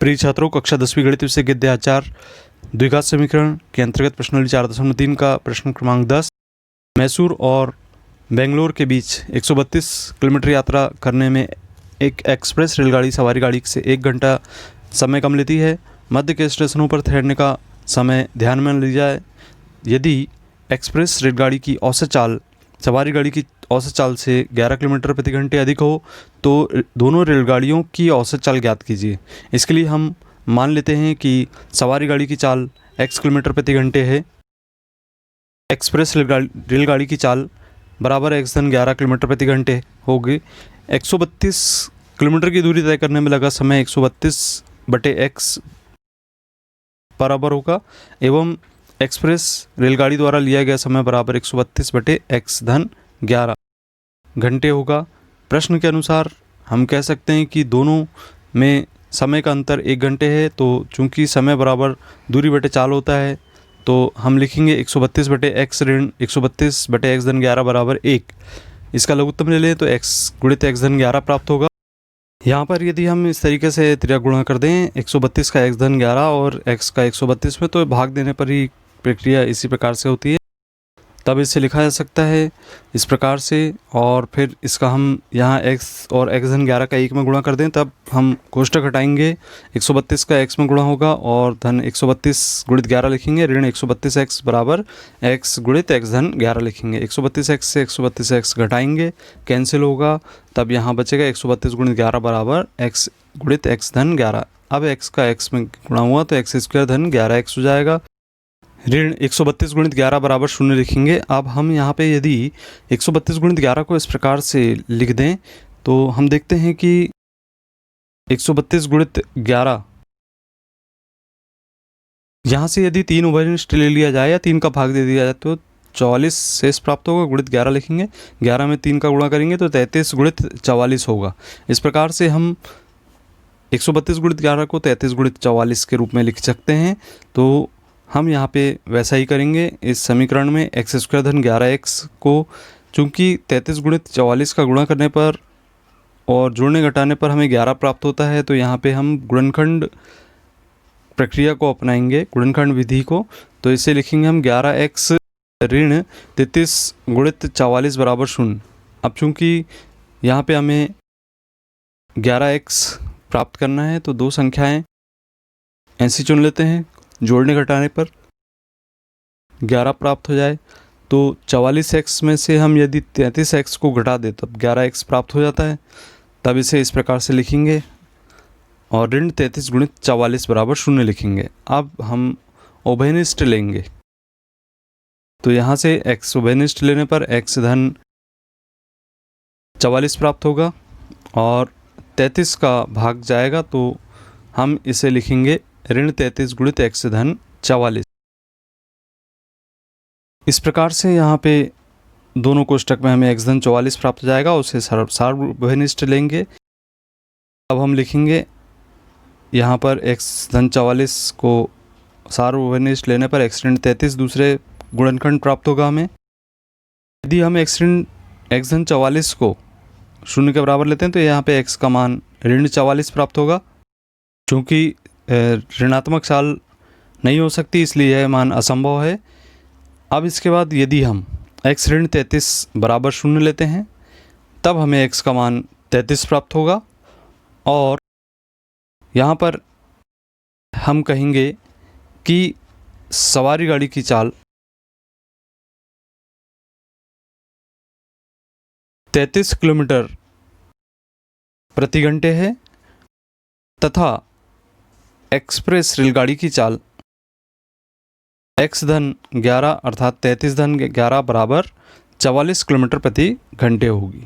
प्रिय छात्रों, कक्षा 10वीं गणित विषय गद्य आचार द्विघात समीकरण के अंतर्गत प्रश्नावली 4.3 का प्रश्न क्रमांक 10। मैसूर और बेंगलोर के बीच 132 किलोमीटर यात्रा करने में एक एक्सप्रेस रेलगाड़ी सवारी गाड़ी से 1 घंटा समय कम लेती है। मध्य के स्टेशनों पर ठहरने का समय ध्यान में लिया जाए। यदि एक्सप्रेस रेलगाड़ी की औसत चाल सवारी गाड़ी की औसत चाल से 11 किलोमीटर प्रति घंटे अधिक हो तो दोनों रेलगाड़ियों की औसत चाल ज्ञात कीजिए। इसके लिए हम मान लेते हैं कि सवारी गाड़ी की चाल x किलोमीटर प्रति घंटे है। एक्सप्रेस रेलगाड़ी की चाल बराबर x धन 11 किलोमीटर प्रति घंटे होगी। 132 किलोमीटर की दूरी तय करने में लगा समय 132/x बराबर होगा एवं एक्सप्रेस रेलगाड़ी द्वारा लिया गया समय बराबर 132/x धन 11 घंटे होगा। प्रश्न के अनुसार हम कह सकते हैं कि दोनों में समय का अंतर 1 घंटे है, तो चूंकि समय बराबर दूरी बटे चाल होता है तो हम लिखेंगे 132/x ऋण 132/x धन 11 बराबर 1। इसका लघुत्तम ले लें तो x गुणित x धन 11 प्राप्त होगा। यहाँ पर यदि हम इस तरीके से त्रिया गुणा कर दें 132 का x धन 11 और x का 132 में, तो भाग देने पर ही प्रक्रिया इसी प्रकार से होती है। तब इसे लिखा जा सकता है इस प्रकार से, और फिर इसका हम यहाँ x और x धन 11 का 1 में गुणा कर दें, तब हम कोष्ठक हटाएंगे। 132 का x में गुणा होगा और धन 132 गुणित 11 लिखेंगे। ऋण 132x बराबर x गुणित x धन 11 लिखेंगे। 132x से 132x घटाएंगे, कैंसिल होगा, तब यहाँ बचेगा 132 गुणित 11 बराबर x गुणित x धन 11। अब x का x में गुणा हुआ तो x स्क्वायर धन 11x हो जाएगा। ऋण 132 गुणित 11 बराबर 0 लिखेंगे। अब हम यहाँ पे यदि 132 गुणित 11 को इस प्रकार से लिख दें तो हम देखते हैं कि 132 गुणित 11 यहाँ से यदि 3 उभयनिष्ठ ले लिया जाए या 3 का भाग दे दिया जाए तो 44 शेष प्राप्त होगा। गुणित 11 लिखेंगे, 11 में 3 का गुणा करेंगे तो 33 गुणित 44 होगा। इस प्रकार से हम 132 गुणित 11 को 33 गुणित 44 के रूप में लिख सकते हैं। तो हम यहाँ पे वैसा ही करेंगे। इस समीकरण में x स्क्वायर धन 11x को चूँकि 33 गुणित 44 का गुणा करने पर और जोड़ने घटाने पर हमें 11 प्राप्त होता है, तो यहाँ पे हम गुणनखंड प्रक्रिया को अपनाएंगे, गुणनखंड विधि को। तो इसे लिखेंगे हम 11x ऋण 33 गुणित 44 बराबर 0। अब चूँकि यहाँ पे हमें 11x प्राप्त करना है तो दो संख्याएँ ऐसी चुन लेते हैं, जोड़ने घटाने पर 11 प्राप्त हो जाए। तो 44x में से हम यदि 33x को घटा दें तब 11x प्राप्त हो जाता है। तब इसे इस प्रकार से लिखेंगे और ऋण 33 गुणित 44 बराबर 0 लिखेंगे। अब हम उभयनिष्ठ लेंगे तो यहाँ से x उभयनिष्ठ लेने पर x धन 44 प्राप्त होगा और 33 का भाग जाएगा, तो हम इसे लिखेंगे ऋण 33 गुणित x धन 44। इस प्रकार से यहाँ पे दोनों कोष्ठक में हमें x धन 44 प्राप्त हो जाएगा। उसे सार्वभौमिक लेंगे। अब हम लिखेंगे यहाँ पर x धन 44 को सार्वभौमिक लेने पर x ऋण 33 दूसरे गुणनखंड प्राप्त होगा हमें। यदि हम x धन 44 को 0 के बराबर लेते हैं तो यहाँ पे x का मान ऋण 44 प्राप्त होगा। क्योंकि ऋणात्मक चाल नहीं हो सकती इसलिए यह मान असंभव है। अब इसके बाद यदि हम x ऋण 33 बराबर 0 लेते हैं तब हमें x का मान 33 प्राप्त होगा और यहाँ पर हम कहेंगे कि सवारी गाड़ी की चाल 33 किलोमीटर प्रति घंटे है तथा एक्सप्रेस रेलगाड़ी की चाल x धन 11 अर्थात 33 धन 11 बराबर 44 किलोमीटर प्रति घंटे होगी।